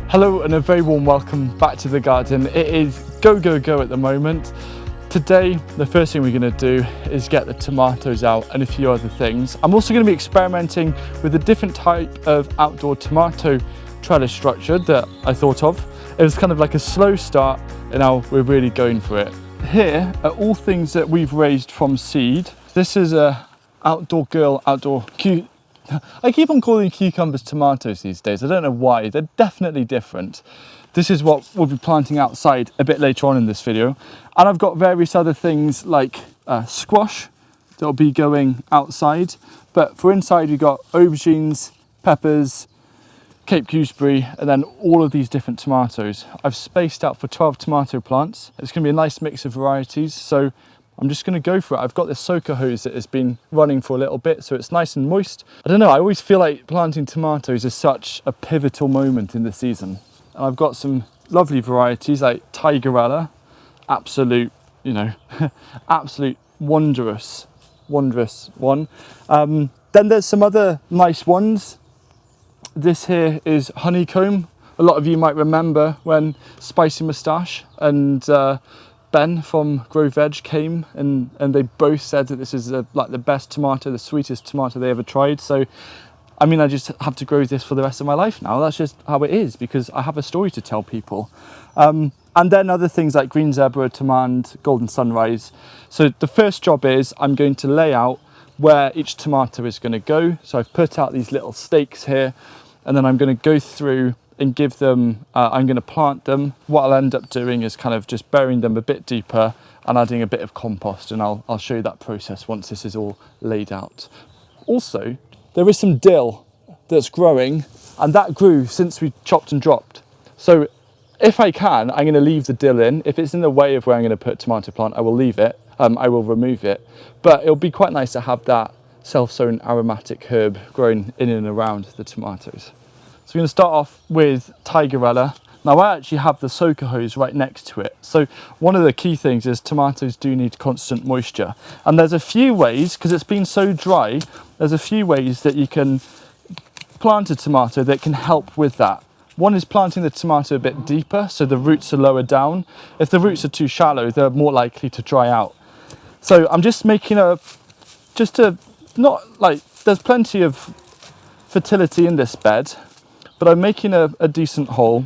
Hello and a very warm welcome back to the garden. It is go at the moment. Today, the first thing we're going to do is get the tomatoes out and a few other things. I'm also going to be experimenting with a different type of outdoor tomato trellis structure that I thought of. It was kind of like a slow start and now we're really going for it. Here are all things that we've raised from seed. This is a outdoor girl, I keep on calling cucumbers tomatoes these days. I don't know why. They're definitely different. This is what we'll be planting outside a bit later on in this video. And I've got various other things like squash that'll be going outside. But for inside, we've got aubergines, peppers, Cape gooseberry, and then all of these different tomatoes. I've spaced out for 12 tomato plants. It's going to be a nice mix of varieties. So I'm just going to go for it. I've got this soaker hose that has been running for a little bit, so it's nice and moist. I don't know, I always feel like planting tomatoes is such a pivotal moment in the season. And I've got some lovely varieties like Tigerella, absolute, absolute wondrous one. Then there's some other nice ones. This here is honeycomb. A lot of you might remember when Spicy Moustache and Ben from Grow Veg came and they both said that this is like the best tomato, the sweetest tomato they ever tried. So, I mean, I just have to grow this for the rest of my life now. That's just how it is because I have a story to tell people. And then other things like green zebra, tamand, golden sunrise. So the first job is I'm going to lay out where each tomato is going to go. So I've put out these little stakes here and then I'm going to go through and give them, I'm going to plant them. What I'll end up doing is kind of just burying them a bit deeper and adding a bit of compost, and I'll show you that process once this is all laid out. Also, there is some dill that's growing and that grew since we chopped and dropped. So if I can, I'm going to leave the dill in. If it's in the way of where I'm going to put tomato plant, I will leave it. I will remove it. But it'll be quite nice to have that self-sown aromatic herb growing in and around the tomatoes. So we're going to start off with Tigerella. Now I actually have the soaker hose right next to it. So one of the key things is tomatoes do need constant moisture. And there's a few ways, because it's been so dry, there's a few ways that you can plant a tomato that can help with that. One is planting the tomato a bit deeper, so the roots are lower down. If the roots are too shallow, they're more likely to dry out. So I'm just making there's plenty of fertility in this bed, but I'm making a decent hole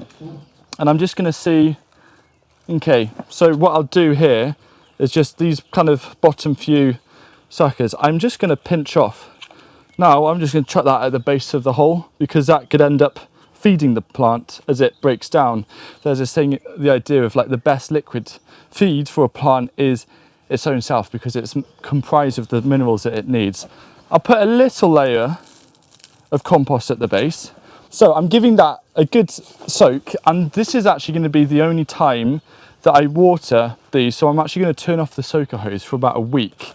and I'm just going to see, okay, so what I'll do here is just these kind of bottom few suckers, I'm just going to pinch off. Now I'm just going to chuck that at the base of the hole because that could end up feeding the plant as it breaks down. There's this thing, the idea of like the best liquid feed for a plant is its own self because it's comprised of the minerals that it needs. I'll put a little layer of compost at the base. So I'm giving that a good soak, and this is actually going to be the only time that I water these. So I'm actually going to turn off the soaker hose for about a week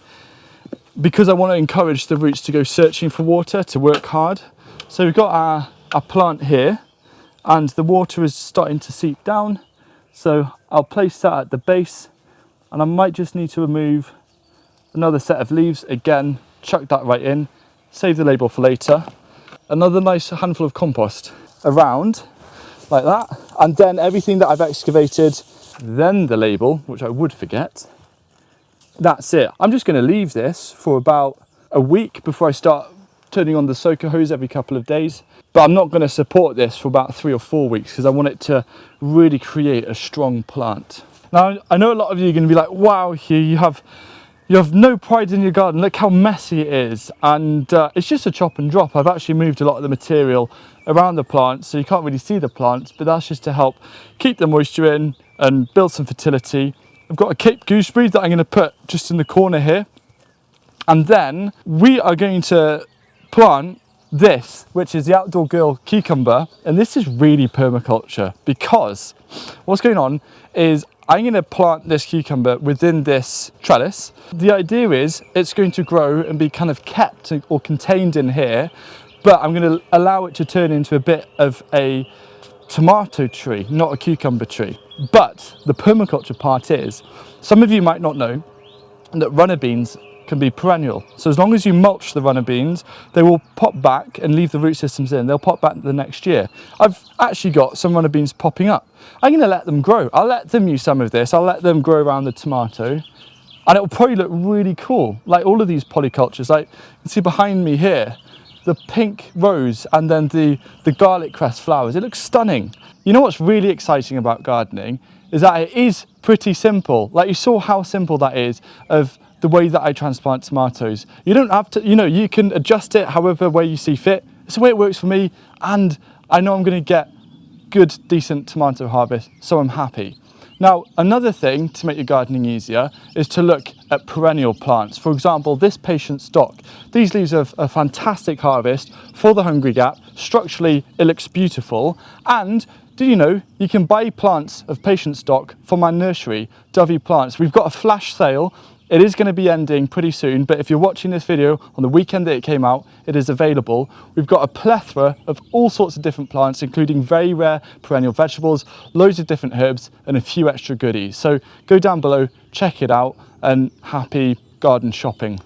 because I want to encourage the roots to go searching for water, to work hard. So we've got our plant here and the water is starting to seep down. So I'll place that at the base and I might just need to remove another set of leaves. Again, chuck that right in, save the label for later. Another nice handful of compost around like that, and then everything that I've excavated, then the label, which I would forget. That's it. I'm just going to leave this for about a week before I start turning on the soaker hose every couple of days, but I'm not going to support this for about 3 or 4 weeks because I want it to really create a strong plant. Now I know a lot of you are going to be like, wow, Hugh, you have no pride in your garden, look how messy it is. And it's just a chop and drop. I've actually moved a lot of the material around the plants, so you can't really see the plants, but that's just to help keep the moisture in and build some fertility. I've got a Cape gooseberry that I'm going to put just in the corner here. And then we are going to plant this, which is the Outdoor Girl cucumber. And this is really permaculture because what's going on is I'm going to plant this cucumber within this trellis. The idea is it's going to grow and be kind of kept or contained in here, but I'm going to allow it to turn into a bit of a tomato tree, not a cucumber tree. But the permaculture part is, some of you might not know that runner beans can be perennial. So as long as you mulch the runner beans, they will pop back and leave the root systems in. They'll pop back the next year. I've actually got some runner beans popping up. I'm going to let them grow. I'll let them use some of this. I'll let them grow around the tomato. And it will probably look really cool, like all of these polycultures. Like you can see behind me here, the pink rose and then the garlic crest flowers. It looks stunning. You know what's really exciting about gardening is that it is pretty simple. Like you saw how simple that is of the way that I transplant tomatoes. You don't have to, you can adjust it however way you see fit. It's the way it works for me, and I know I'm going to get good, decent tomato harvest, so I'm happy. Now, another thing to make your gardening easier is to look at perennial plants. For example, this patient stock. These leaves have a fantastic harvest for the Hungry Gap. Structurally, it looks beautiful. And did you know you can buy plants of patient stock from my nursery, Dovey Plants? We've got a flash sale. It is going to be ending pretty soon, but if you're watching this video on the weekend that it came out, it is available. We've got a plethora of all sorts of different plants, including very rare perennial vegetables, loads of different herbs, and a few extra goodies. So go down below, check it out, and happy garden shopping.